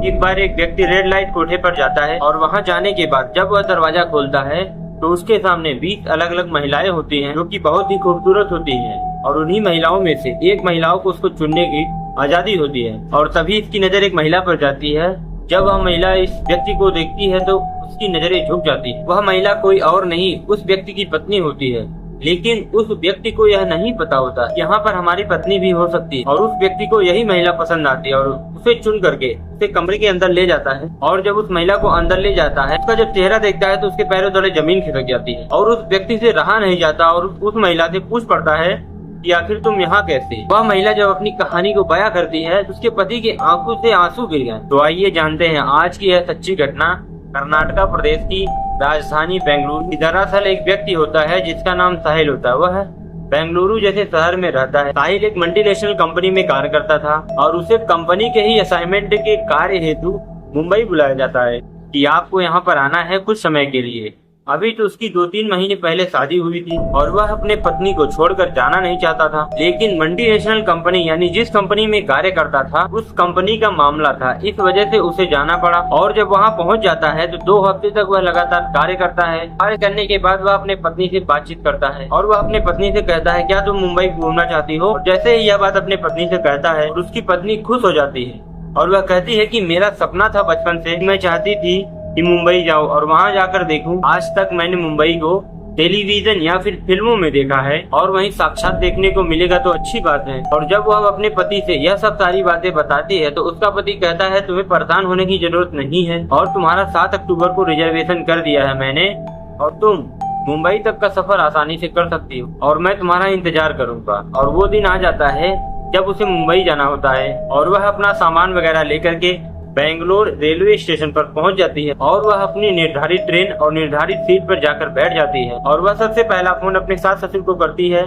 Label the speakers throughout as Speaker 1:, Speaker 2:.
Speaker 1: एक बार एक व्यक्ति रेड लाइट कोठे पर जाता है और वहाँ जाने के बाद जब वह दरवाजा खोलता है तो उसके सामने 20 अलग अलग महिलाएं होती हैं जो कि बहुत ही खूबसूरत होती हैं और उन्हीं महिलाओं में से एक महिलाओं को उसको चुनने की आजादी होती है। और तभी इसकी नजर एक महिला पर जाती है। जब वह महिला इस व्यक्ति को देखती है तो उसकी नजरें झुक जाती है। वह महिला कोई और नहीं उस व्यक्ति की पत्नी होती है, लेकिन उस व्यक्ति को यह नहीं पता होता यहाँ पर हमारी पत्नी भी हो सकती है। और उस व्यक्ति को यही महिला पसंद आती है और उसे चुन करके उसे कमरे के अंदर ले जाता है। और जब उस महिला को अंदर ले जाता है उसका जब चेहरा देखता है तो उसके पैरों तले जमीन खिसक जाती है और उस व्यक्ति से रहा नहीं जाता और उस महिला से पूछ पड़ता है कि आखिर तुम यहाँ कैसे। वह महिला जब अपनी कहानी को बयां करती है तो उसके पति के आंखों से आंसू गिर गए। तो आइए जानते हैं आज की यह सच्ची घटना कर्नाटका प्रदेश की राजधानी बेंगलुरु। दरअसल एक व्यक्ति होता है जिसका नाम साहिल होता है। वह बेंगलुरु जैसे शहर में रहता है। साहिल एक मल्टीनेशनल कंपनी में कार्य करता था और उसे कंपनी के ही असाइनमेंट के कार्य हेतु मुंबई बुलाया जाता है कि आपको यहाँ पर आना है कुछ समय के लिए। अभी तो उसकी 2-3 महीने पहले शादी हुई थी और वह अपने पत्नी को छोड़कर जाना नहीं चाहता था, लेकिन मल्टीनेशनल कंपनी यानी जिस कंपनी में कार्य करता था उस कंपनी का मामला था, इस वजह से उसे जाना पड़ा। और जब वहां पहुंच जाता है तो 2 हफ्ते तक वह लगातार कार्य करता है। कार्य करने के बाद वह अपने पत्नी से बातचीत करता है और वह अपने पत्नी से कहता है क्या तुम मुंबई घूमना चाहती हो। जैसे ही यह बात अपने पत्नी से कहता है उसकी पत्नी खुश हो जाती है और वह कहती है कि मेरा सपना था बचपन से, मैं चाहती थी कि मुंबई जाऊं और वहां जाकर देखूं। आज तक मैंने मुंबई को टेलीविजन या फिर फिल्मों में देखा है और वहीं साक्षात देखने को मिलेगा तो अच्छी बात है। और जब वह अपने पति से यह सब सारी बातें बताती है तो उसका पति कहता है तुम्हें परेशान होने की जरूरत नहीं है और तुम्हारा 7 अक्टूबर को रिजर्वेशन कर दिया है मैंने और तुम मुंबई तक का सफर आसानी से कर सकती हो और मैं तुम्हारा इंतजार करूंगा। और वो दिन आ जाता है जब उसे मुंबई जाना होता है और वह अपना सामान वगैरह लेकर के बेंगलोर रेलवे स्टेशन पर पहुंच जाती है और वह अपनी निर्धारित ट्रेन और निर्धारित सीट पर जाकर बैठ जाती है। और वह सबसे पहला फोन अपने सास ससुर को करती है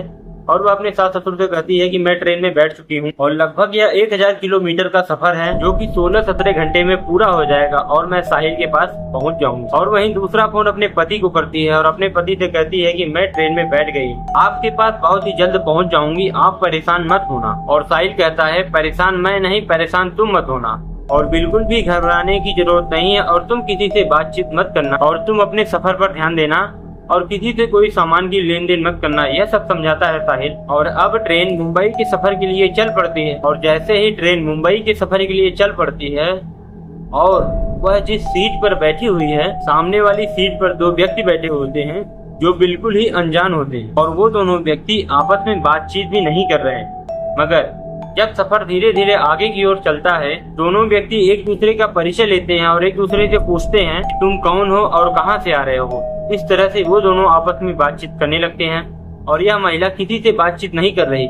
Speaker 1: और वह अपने सास ससुर से कहती है कि मैं ट्रेन में बैठ चुकी हूँ और लगभग यह 1000 किलोमीटर का सफर है जो कि 16-17 घंटे में पूरा हो जाएगा और मैं साहिल के पास पहुँच जाऊंगी। और वहीं दूसरा फोन अपने पति को करती है और अपने पति से कहती है कि मैं ट्रेन में बैठ गई, आपके पास बहुत ही जल्द पहुँच जाऊंगी, आप परेशान मत होना। और साहिल कहता है परेशान मैं नहीं, परेशान तुम मत होना और बिल्कुल भी घबराने की जरूरत नहीं है और तुम किसी से बातचीत मत करना और तुम अपने सफर पर ध्यान देना और किसी से कोई सामान की लेन देन मत करना, यह सब समझाता है साहिल। और अब ट्रेन मुंबई के सफर के लिए चल पड़ती है और जैसे ही ट्रेन मुंबई के सफर के लिए चल पड़ती है और वह जिस सीट पर बैठी हुई है सामने वाली सीट पर 2 व्यक्ति बैठे होते हैं जो बिल्कुल ही अनजान होते हैं और वो दोनों व्यक्ति आपस में बातचीत भी नहीं कर रहे हैं। मगर जब सफर धीरे धीरे आगे की ओर चलता है दोनों व्यक्ति एक दूसरे का परिचय लेते हैं और एक दूसरे से पूछते हैं तुम कौन हो और कहां से आ रहे हो। इस तरह से वो दोनों आपस में बातचीत करने लगते हैं और यह महिला किसी से बातचीत नहीं कर रही।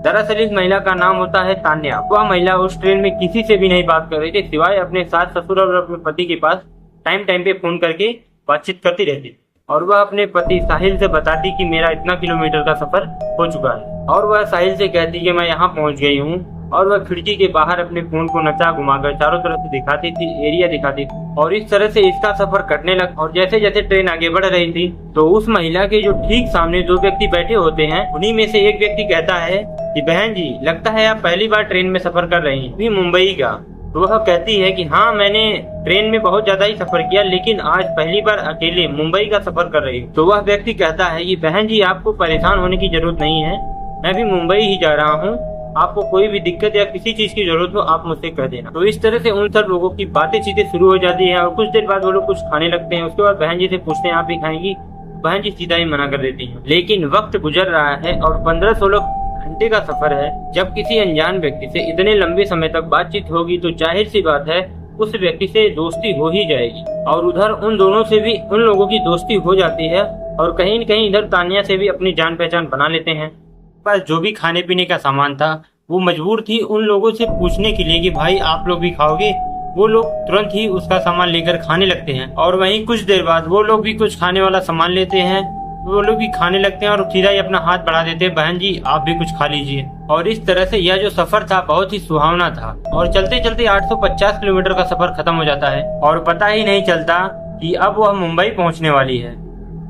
Speaker 1: दरअसल इस महिला का नाम होता है तान्या। वह महिला उस ट्रेन में किसी से भी नहीं बात कर रही थी सिवाय अपने सास ससुर और अपने पति के पास टाइम पे फोन करके बातचीत करती रहती और वह अपने पति साहिल से बताती कि मेरा इतना किलोमीटर का सफर हो चुका है। और वह साहिल से कहती कि मैं यहाँ पहुँच गई हूँ और वह खिड़की के बाहर अपने फोन को नचा घुमाकर चारों तरफ से दिखाती थी, एरिया दिखाती थी और इस तरह से इसका सफर कटने लगा। और जैसे जैसे ट्रेन आगे बढ़ रही थी तो उस महिला के जो ठीक सामने 2 व्यक्ति बैठे होते हैं उन्हीं में से एक व्यक्ति कहता है कि बहन जी लगता है आप पहली बार ट्रेन में सफर कर रही हैं, मुंबई का। तो वह कहती है कि हाँ मैंने ट्रेन में बहुत ज्यादा ही सफर किया लेकिन आज पहली बार अकेले मुंबई का सफर कर रही हूँ। तो वह व्यक्ति कहता है कि बहन जी आपको परेशान होने की जरूरत नहीं है, मैं भी मुंबई ही जा रहा हूँ, आपको कोई भी दिक्कत या किसी चीज की जरूरत हो आप मुझसे कह देना। तो इस तरह से उन सब लोगों की बातें चीजें शुरू हो जाती है और कुछ देर बाद वो लोग कुछ खाने लगते हैं। उसके बाद बहन जी से पूछते हैं आप भी खाएंगी, बहन जी सीधा ही मना कर देती है। लेकिन वक्त गुजर रहा है और 15-16 घंटे का सफर है। जब किसी अनजान व्यक्ति से इतने लंबे समय तक बातचीत होगी तो जाहिर सी बात है उस व्यक्ति से दोस्ती हो ही जाएगी। और उधर उन दोनों से भी उन लोगों की दोस्ती हो जाती है और कहीं न कहीं इधर तानिया से भी अपनी जान पहचान बना लेते हैं। पर जो भी खाने पीने का सामान था वो मजबूर थी उन लोगों से पूछने के लिए कि भाई आप लोग भी खाओगे। वो लोग तुरंत ही उसका सामान लेकर खाने लगते हैं और वहीं कुछ देर बाद वो लोग भी कुछ खाने वाला सामान लेते हैं, वो लोग भी खाने लगते हैं और सीधा ही अपना हाथ बढ़ा देते हैं बहन जी आप भी कुछ खा लीजिए। और इस तरह से यह जो सफर था बहुत ही सुहावना था और चलते चलते 850 किलोमीटर का सफर खत्म हो जाता है और पता ही नहीं चलता कि अब वह मुंबई पहुंचने वाली है।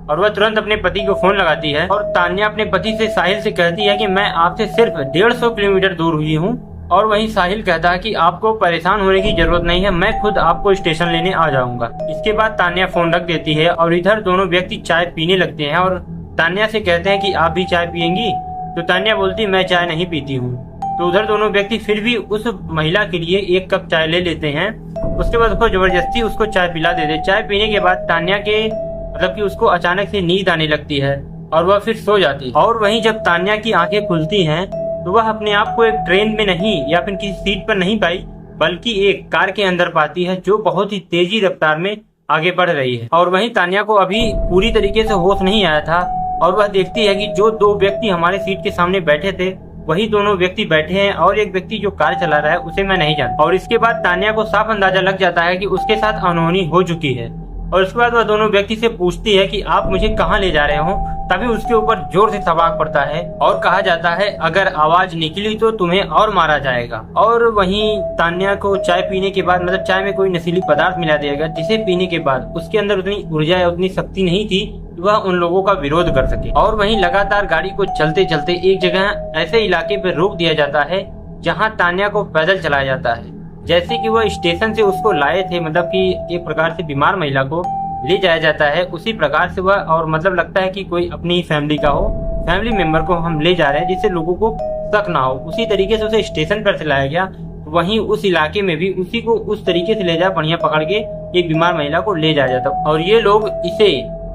Speaker 1: और वह तुरंत अपने पति को फोन लगाती है और तान्या अपने पति से साहिल से कहती है कि मैं आपसे सिर्फ 150 किलोमीटर दूर हुई हूँ और वहीं साहिल कहता है कि आपको परेशान होने की जरूरत नहीं है, मैं खुद आपको स्टेशन लेने आ जाऊंगा। इसके बाद तान्या फोन रख देती है और इधर दोनों व्यक्ति चाय पीने लगते हैं और तान्या से कहते हैं कि आप भी चाय पियेंगी। तो तान्या बोलती मैं चाय नहीं पीती हूँ। तो उधर दोनों व्यक्ति फिर भी उस महिला के लिए 1 कप चाय ले लेते हैं। उसके बाद उसको जबरदस्ती उसको चाय पिला देते। चाय पीने के बाद तान्या के मतलब कि उसको अचानक से नींद आने लगती है और वह फिर सो जाती है। और वहीं जब तान्या की आंखें खुलती हैं तो वह अपने आप को एक ट्रेन में नहीं या फिर किसी सीट पर नहीं पाई, बल्कि एक कार के अंदर पाती है जो बहुत ही तेजी रफ्तार में आगे बढ़ रही है। और वहीं तान्या को अभी पूरी तरीके से होश नहीं आया था और वह देखती है कि जो 2 व्यक्ति हमारे सीट के सामने बैठे थे वही दोनों व्यक्ति बैठे हैं और एक व्यक्ति जो कार चला रहा है उसे मैं नहीं जानता। और इसके बाद तान्या को साफ अंदाजा लग जाता है कि उसके साथ अनहोनी हो चुकी है। और उसके बाद वह दोनों व्यक्ति से पूछती है कि आप मुझे कहाँ ले जा रहे हो। तभी उसके ऊपर जोर से सवाक पड़ता है और कहा जाता है अगर आवाज निकली तो तुम्हें और मारा जाएगा। और वहीं तान्या को चाय पीने के बाद मतलब चाय में कोई नशीली पदार्थ मिला दिया गया जिसे पीने के बाद उसके अंदर उतनी ऊर्जा या उतनी शक्ति नहीं थी कि वह उन लोगों का विरोध कर सके। और वहीं लगातार गाड़ी को चलते चलते एक जगह ऐसे इलाके पर रोक दिया जाता है जहाँ तान्या को पैदल चलाया जाता है। जैसे कि वह स्टेशन से उसको लाए थे, मतलब कि एक प्रकार से बीमार महिला को ले जाया जाता है, उसी प्रकार से वह और मतलब लगता है कि कोई अपनी फैमिली का हो, फैमिली मेंबर को हम ले जा रहे हैं जिससे लोगों को शक ना हो। उसी तरीके से उसे स्टेशन पर से लाया गया। वहीं उस इलाके में भी उसी को उस तरीके से ले जा बढ़िया पकड़ के एक बीमार महिला को ले जाया जाता। और ये लोग इसे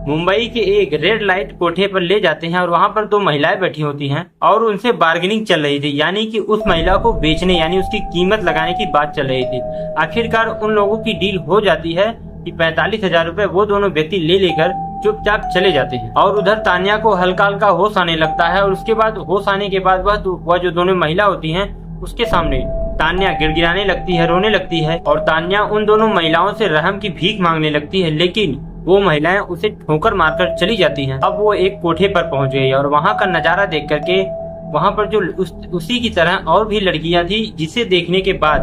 Speaker 1: मुंबई के एक रेड लाइट कोठे पर ले जाते हैं और वहां पर 2 महिलाएं बैठी होती हैं और उनसे बार्गेनिंग चल रही थी, यानी कि उस महिला को बेचने यानी उसकी कीमत लगाने की बात चल रही थी। आखिरकार उन लोगों की डील हो जाती है कि 45,000 रुपए वो दोनों व्यक्ति ले लेकर चुपचाप चले जाते हैं। और उधर तान्या को हल्का हल्का होश आने लगता है और उसके बाद होश आने के बाद वह जो दोनों महिला होती हैं उसके सामने तान्या गिड़गिड़ाने लगती है, रोने लगती है और तान्या उन दोनों महिलाओं से रहम की भीख मांगने लगती है, लेकिन वो महिलाएं उसे ठोकर मारकर चली जाती हैं। अब वो एक कोठे पर पहुंच गई और वहां का नजारा देख करके वहां पर जो उसी की तरह और भी लड़कियां थी जिसे देखने के बाद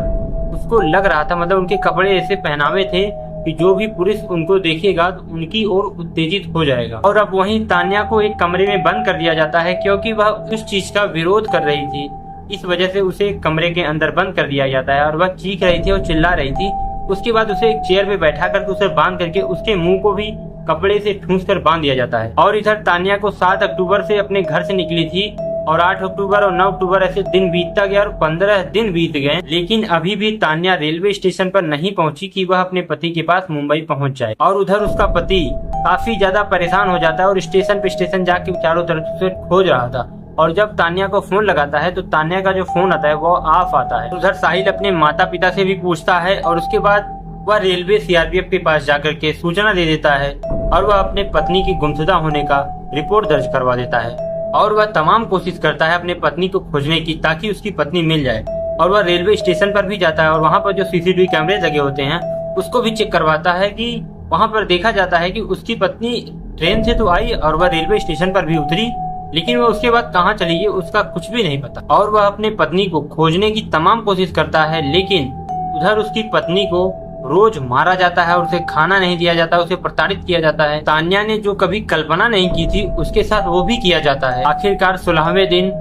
Speaker 1: उसको लग रहा था, मतलब उनके कपड़े ऐसे पहनावे थे कि जो भी पुरुष उनको देखेगा तो उनकी ओर उत्तेजित हो जाएगा। और अब वहीं तान्या को एक कमरे में बंद कर दिया जाता है क्योंकि वह उस चीज का विरोध कर रही थी, इस वजह से उसे कमरे के अंदर बंद कर दिया जाता है और वह चीख रही थी और चिल्ला रही थी। उसके बाद उसे एक चेयर पे बैठा करके उसे बांध करके उसके मुंह को भी कपड़े से ठूंस कर बांध दिया जाता है। और इधर तान्या को 7 अक्टूबर से अपने घर से निकली थी और 8 अक्टूबर और 9 अक्टूबर ऐसे दिन बीतता गया और 15 दिन बीत गए, लेकिन अभी भी तान्या रेलवे स्टेशन पर नहीं पहुंची कि वह अपने पति के पास मुंबई पहुंच जाए। और उधर उसका पति काफी ज्यादा परेशान हो जाता है और स्टेशन पे स्टेशन जाके चारों तरफ से खोज रहा था। और जब तान्या को फोन लगाता है तो तान्या का जो फोन आता है वो ऑफ आता है। उधर साहिल अपने माता पिता से भी पूछता है और उसके बाद वह रेलवे सीआरपीएफ के पास जाकर के सूचना दे देता है और वह अपने पत्नी की गुमशुदा होने का रिपोर्ट दर्ज करवा देता है। और वह तमाम कोशिश करता है अपने पत्नी को खोजने की ताकि उसकी पत्नी मिल जाए। और वह रेलवे स्टेशन पर भी जाता है और वहाँ पर जो सीसीटीवी कैमरे लगे होते हैं उसको भी चेक करवाता है कि वहाँ पर देखा जाता है कि उसकी पत्नी ट्रेन से तो आई और वह रेलवे स्टेशन पर भी उतरी, लेकिन वह उसके बाद कहाँ चली गई उसका कुछ भी नहीं पता। और वह अपने पत्नी को खोजने की तमाम कोशिश करता है, लेकिन उधर उसकी पत्नी को रोज मारा जाता है और उसे खाना नहीं दिया जाता, उसे प्रताड़ित किया जाता है। तान्या ने जो कभी कल्पना नहीं की थी उसके साथ वो भी किया जाता है। आखिरकार 16वें दिन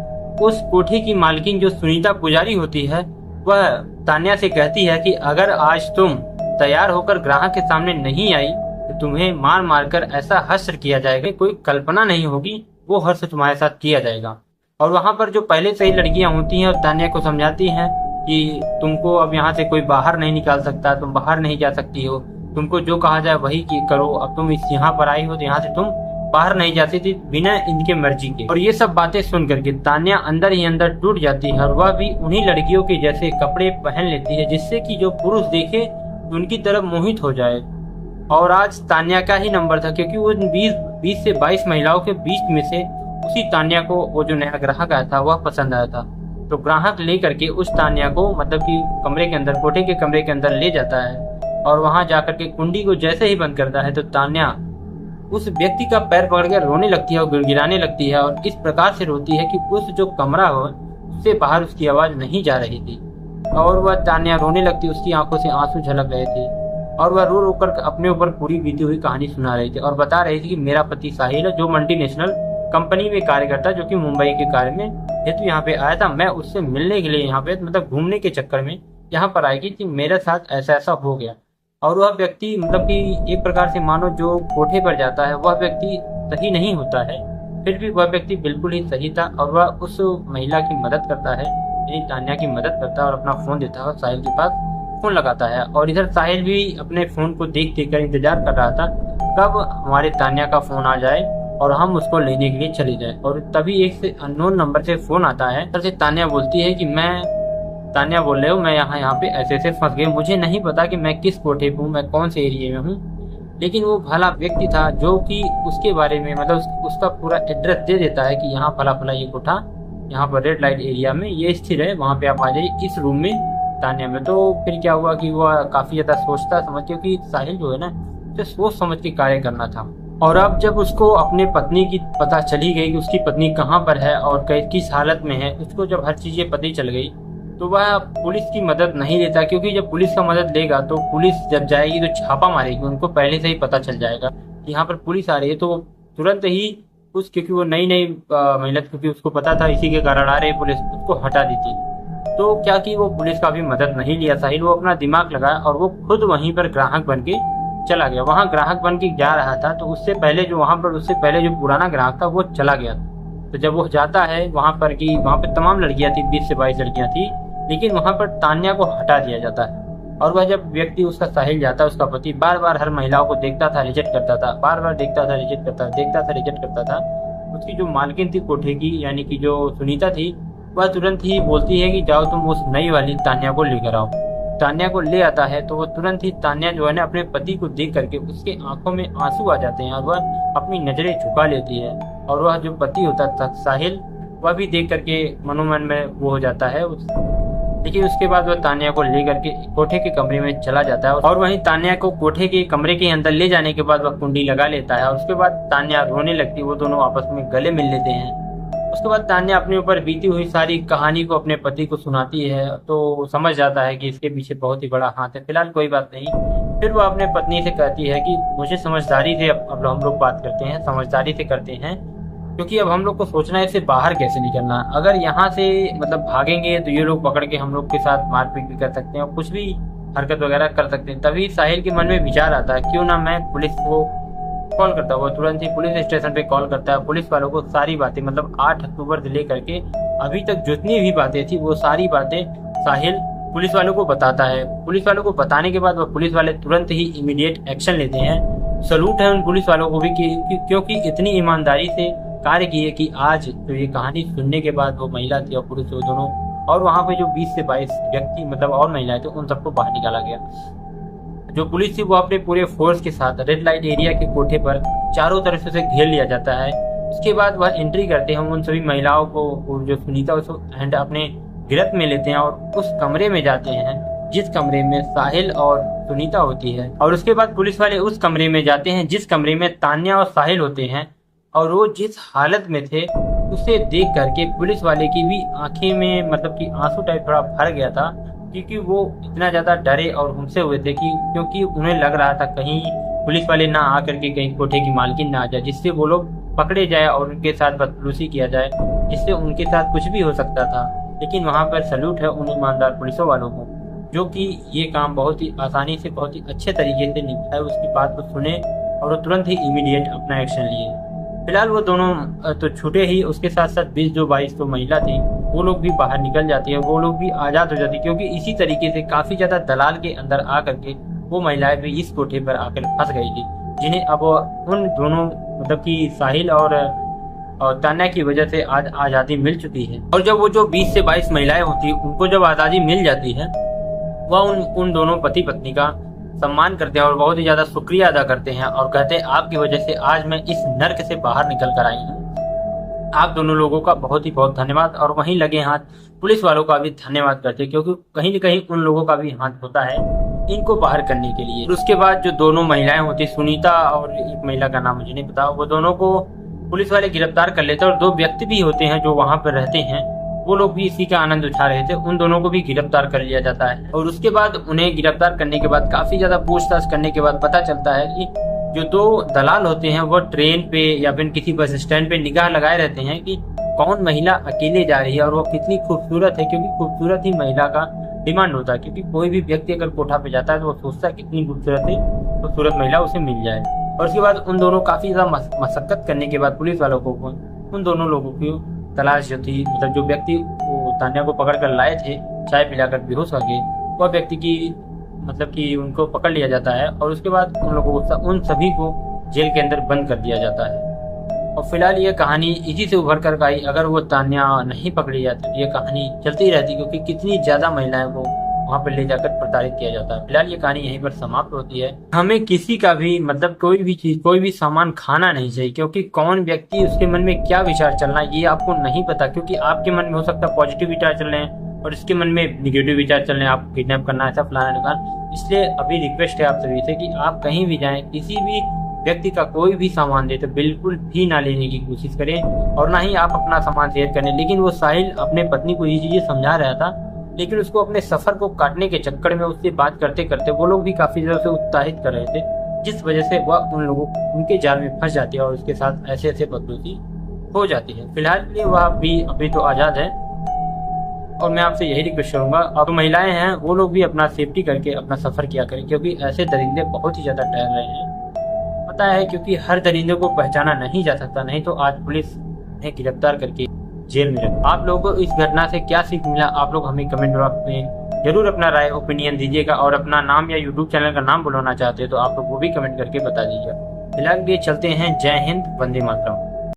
Speaker 1: उस कोठे की मालकिन जो सुनीता पुजारी होती है वह तान्या से कहती है कि अगर आज तुम तैयार होकर ग्राहक के सामने नहीं आई तो तुम्हें मार मार कर ऐसा हश्र किया जाएगा, कोई कल्पना नहीं होगी, वो हश्र तुम्हारे साथ किया जाएगा। और वहाँ पर जो पहले से ही लड़कियां होती हैं और तान्या को समझाती हैं कि तुमको अब यहाँ से कोई बाहर नहीं निकाल सकता, तुम बाहर नहीं जा सकती हो, तुमको जो कहा जाए वही करो, अब तुम इस यहाँ पर आई हो तो यहाँ से तुम बाहर नहीं जाती थी बिना इनके मर्जी के। और ये सब बातें सुन करके तान्या अंदर ही अंदर टूट जाती है और वह भी उन्हीं लड़कियों के जैसे कपड़े पहन लेती है जिससे कि जो पुरुष देखे उनकी तरफ मोहित हो जाए। और आज तान्या का ही नंबर था क्योंकि वो 20 से 22 महिलाओं के बीच में से उसी तान्या को वो जो नया ग्राहक आया था वह पसंद आया था। तो ग्राहक लेकर के उस तान्या को मतलब कि कमरे के अंदर, कोठे के कमरे के अंदर ले जाता है और वहां जाकर के कुंडी को जैसे ही बंद करता है तो तान्या उस व्यक्ति का पैर पकड़ कर रोने लगती है और गिड़गिड़ाने लगती है और इस प्रकार से रोती है कि उस जो कमरा हो उससे बाहर उसकी आवाज नहीं जा रही थी। और वह तान्या रोने लगती, उसकी आंखों से आंसू झलक रहे थे और वह रो रो कर अपने ऊपर पूरी बीती हुई कहानी सुना रही थी और बता रही थी कि मेरा पति साहिल है जो मल्टीनेशनल कंपनी में कार्य करता है, जो कि मुंबई के कार्य में हेतु यहाँ पे आया था। मैं उससे मिलने के लिए यहाँ पे मतलब घूमने के चक्कर में यहाँ पर आएगी कि मेरे साथ ऐसा ऐसा हो गया। और वह व्यक्ति मतलब कि एक प्रकार से मानो जो कोठे पर जाता है वह व्यक्ति सही नहीं होता है, फिर भी वह व्यक्ति बिल्कुल ही सही था और वह उस महिला की मदद करता है, यानी तान्या की मदद करता है और अपना फोन देता है और साहिल के पास फोन लगाता है। और इधर साहिल भी अपने फोन को देख देख कर इंतजार कर रहा था कब हमारे तान्या का फोन आ जाए और हम उसको लेने के लिए चले जाए। और तभी एक से अननोन नंबर से फोन आता है। तब से तान्या बोलती है कि तान्या बोल रहे हो, मैं यहाँ पे ऐसे फंस गई, मुझे नहीं पता कि मैं किस कोठे पे हूँ, मैं कौन से एरिया में हूँ। लेकिन वो भला व्यक्ति था जो कि उसके बारे में मतलब उसका पूरा एड्रेस दे देता है कि यहाँ फला ये कोठा यहाँ पर रेड लाइट एरिया में ये स्थिर है, वहाँ पे आप आ जाइए इस रूम में तान्या में। तो फिर क्या हुआ कि वह काफी ज्यादा सोचता समझ, क्योंकि साहिल जो है ना तो सोच समझ के कार्य करना था। और अब जब उसको अपने पत्नी की पता चली गई कि उसकी पत्नी कहाँ पर है और किस हालत में है, उसको जब हर चीजें पता चल गई तो वह पुलिस की मदद नहीं लेता, क्योंकि जब पुलिस का मदद लेगा तो पुलिस जब जाएगी तो छापा मारेगी, उनको पहले से ही पता चल जाएगा कि यहाँ पर पुलिस आ रही है। तो तुरंत ही क्योंकि वो नई महिला, क्योंकि उसको पता था इसी के कारण आ रही पुलिस, उसको हटा देती। तो क्या कि वो पुलिस का भी मदद नहीं लिया साहिल, वो अपना दिमाग लगाया और वो खुद वहीं पर ग्राहक बन के चला गया। वहाँ ग्राहक बन के जा रहा था तो उससे पहले जो पुराना ग्राहक था वो चला गया। तो जब वो जाता है वहाँ पर तमाम लड़कियां थी, 20 से 22 लड़कियां थी, लेकिन वहाँ पर तान्या को हटा दिया जाता है। और वह जब व्यक्ति उसका साहिल जाता है, उसका पति बार बार हर महिलाओं को देखता था, रिजेक्ट करता था, बार बार देखता था, रिजेक्ट करता, देखता था, रिजेक्ट करता था। उसकी जो मालकिन थी कोठे की, यानी कि जो सुनीता थी, वह तुरंत ही बोलती है कि जाओ तुम उस नई वाली तान्या को लेकर आओ। तान्या को ले आता है तो वो तुरंत ही तान्या जो है ना अपने पति को देख करके उसके आंखों में आंसू आ जाते हैं और वह अपनी नजरें झुका लेती है। और वह जो पति होता था साहिल, वह भी देख करके मनोमन में वो हो जाता है। लेकिन उसके बाद वह तान्या को ले करके कोठे के कमरे में चला जाता है और वहीं तान्या को कोठे के कमरे के अंदर ले जाने के बाद वह कुंडी लगा लेता है और उसके बाद तान्या रोने लगती है। वो दोनों आपस में गले मिल लेते हैं। उसके बाद तान्या अपने ऊपर बीती हुई सारी कहानी को अपने पति को सुनाती है तो समझ जाता है कि इसके पीछे बहुत ही बड़ा हाथ है। फिलहाल कोई बात नहीं। फिर वो अपने पत्नी से कहती है कि मुझे समझदारी से अब हम लोग बात करते हैं, समझदारी से करते हैं, क्योंकि अब हम लोग को सोचना है इससे बाहर कैसे निकलना। अगर यहाँ से मतलब भागेंगे तो ये लोग पकड़ के हम लोग के साथ मारपीट भी कर सकते हैं और कुछ भी हरकत वगैरह कर सकते हैं। तभी साहिल के मन में विचार आता है क्यों ना मैं पुलिस को कॉल करता हुआ तुरंत ही पुलिस स्टेशन पे कॉल करता है। पुलिस वालों को सारी बातें मतलब 8 अक्टूबर से लेकर के अभी तक जितनी भी बातें थी वो सारी बातें साहिल पुलिस वालों को बताता है। पुलिस वालों को बताने के बाद वो पुलिस वाले तुरंत ही इमीडिएट एक्शन लेते हैं। सलूट है उन पुलिस वालों को भी क्योंकि इतनी ईमानदारी से कार्य किए कि आज तो ये कहानी सुनने के बाद वो महिला थी और पुलिस वो दोनों और वहाँ पे जो 20 से 22 व्यक्ति मतलब और महिलाएं थे उन सबको बाहर निकाला गया। जो पुलिस थी वो अपने पूरे फोर्स के साथ रेड लाइट एरिया के कोठे पर चारों तरफ से घेर लिया जाता है। उसके बाद वह एंट्री करते हैं, उन सभी महिलाओं को जो सुनीता उसको अपने गिरफ्त में लेते हैं और उस कमरे में जाते हैं जिस कमरे में साहिल और सुनीता होती है। और उसके बाद पुलिस वाले उस कमरे में जाते हैं जिस कमरे में तान्या और साहिल होते हैं। और वो जिस हालत में थे उसे देख करके पुलिस वाले की भी आंखें में मतलब कि आंसू टाइप थोड़ा भर गया था, क्योंकि वो इतना ज्यादा डरे और गुस्से हुए थे कि क्योंकि उन्हें लग रहा था कहीं पुलिस वाले ना आकर के कहीं कोठे की मालकिन ना आ जाए जिससे वो लोग पकड़े जाए और उनके साथ बदसलूकी किया जाए, जिससे उनके साथ कुछ भी हो सकता था। लेकिन वहाँ पर सैल्यूट है उन ईमानदार पुलिसों वालों को जो कि ये काम बहुत ही आसानी से बहुत ही अच्छे तरीके से निपटाए, उसकी बात को सुने और वो तुरंत ही इमीडिएट अपना एक्शन लिए। फिलहाल वो दोनों तो छूटे ही, उसके साथ साथ 20 जो 22 तो महिला थी वो लोग भी बाहर निकल जाती है, वो लोग भी आज़ाद हो जाती है, क्योंकि इसी तरीके से काफ़ी ज़्यादा दलाल के अंदर आकर के वो महिलाएं भी इस कोठे पर आकर फंस गई थी, जिन्हें अब उन दोनों मतलब कि साहिल और तान्या की वजह से आज आज़ादी मिल चुकी है। और जब वो जो 20 से 22 महिलाएं होती उनको जब आज़ादी मिल जाती है वह उन दोनों पति पत्नी का सम्मान करते हैं और बहुत ही ज्यादा शुक्रिया अदा करते हैं और कहते हैं आपकी वजह से आज मैं इस नर्क से बाहर निकल कर आई हूँ, आप दोनों लोगों का बहुत ही बहुत धन्यवाद। और वहीं लगे हाथ पुलिस वालों का भी धन्यवाद करते हैं, क्योंकि कहीं न कहीं उन लोगों का भी हाथ होता है इनको बाहर करने के लिए। उसके बाद जो दोनों महिलाएं होती सुनीता और एक महिला का नाम मुझे नहीं पता, वो दोनों को पुलिस वाले गिरफ्तार कर लेते हैं और 2 व्यक्ति भी होते हैं जो वहां पर रहते हैं, वो लोग भी इसी का आनंद उठा रहे थे, उन दोनों को भी गिरफ्तार कर लिया जाता है। और उसके बाद उन्हें गिरफ्तार करने के बाद काफी ज्यादा पूछताछ करने के बाद पता चलता है कि जो 2 दलाल होते हैं वो ट्रेन पे या फिर किसी बस स्टैंड पे निगाह लगाए रहते हैं कि कौन महिला अकेले जा रही है और वो कितनी खूबसूरत है, क्योंकि खूबसूरत ही महिला का डिमांड होता है। क्योंकि कोई भी व्यक्ति अगर कोठा पे जाता है तो वो सोचता है कितनी खूबसूरत महिला उसे मिल जाए। और उसके बाद उन दोनों काफी ज्यादा मशक्कत करने के बाद पुलिस वालों को उन दोनों लोगों की तलाश जो थी, मतलब जो व्यक्ति तान्या को पकड़ कर लाए थे चाय पिलाकर बेहोश करके, वह व्यक्ति की मतलब कि उनको पकड़ लिया जाता है और उसके बाद उन लोगों को उन सभी को जेल के अंदर बंद कर दिया जाता है। और फिलहाल ये कहानी इसी से उभर कर आई। अगर वो तान्या नहीं पकड़ी जाती तो ये कहानी चलती रहती, क्योंकि कितनी ज्यादा महिलाएं वो वहाँ पर ले जाकर प्रताड़ित किया जाता है। फिलहाल ये कहानी यहीं पर समाप्त होती है। हमें किसी का भी मतलब कोई भी चीज, कोई भी सामान खाना नहीं चाहिए, क्योंकि कौन व्यक्ति उसके मन में क्या विचार चल रहा है ये आपको नहीं पता। क्योंकि आपके मन में हो सकता है पॉजिटिव विचार चल रहे हैं और इसके मन में निगेटिव विचार चल रहे हैं, आपको किडनैप करना, ऐसा फलाना दुकान। इसलिए अभी रिक्वेस्ट है आप सभी से कि आप कहीं भी जाएं, किसी भी व्यक्ति का कोई भी सामान दे तो बिल्कुल भी ना लेने की कोशिश करें और ना ही आप अपना सामान शेयर करें। लेकिन वो साहिल अपने पत्नी को ये चीजें समझा रहा था, लेकिन उसको अपने सफर को काटने के चक्कर में उससे बात करते करते वो लोग भी काफी ज्यादा से उत्साहित कर रहे थे, जिस वजह से वह उन लोगों उनके जाल में फंस जाती है और उसके साथ ऐसे ऐसे बदसूती हो जाती है। फिलहाल के लिए वह भी अभी तो आजाद है और मैं आपसे यही रिक्वेस्ट करूंगा, अब महिलाएं हैं वो लोग भी अपना सेफ्टी करके अपना सफर किया करें, क्योंकि ऐसे दरिंदे बहुत ही ज्यादा टहल रहे हैं। पता है, क्योंकि हर दरिंदे को पहचाना नहीं जा सकता, नहीं तो आज पुलिस ने गिरफ्तार करके जेल में रखा। आप लोगों को इस घटना से क्या सीख मिला, आप लोग हमें कमेंट बॉक्स में जरूर अपना राय ओपिनियन दीजिएगा। और अपना नाम या यूट्यूब चैनल का नाम बुलाना चाहते हैं तो आप लोग वो भी कमेंट करके बता दीजिएगा। फिलहाल ये चलते हैं। जय हिंद, वंदे मातरम।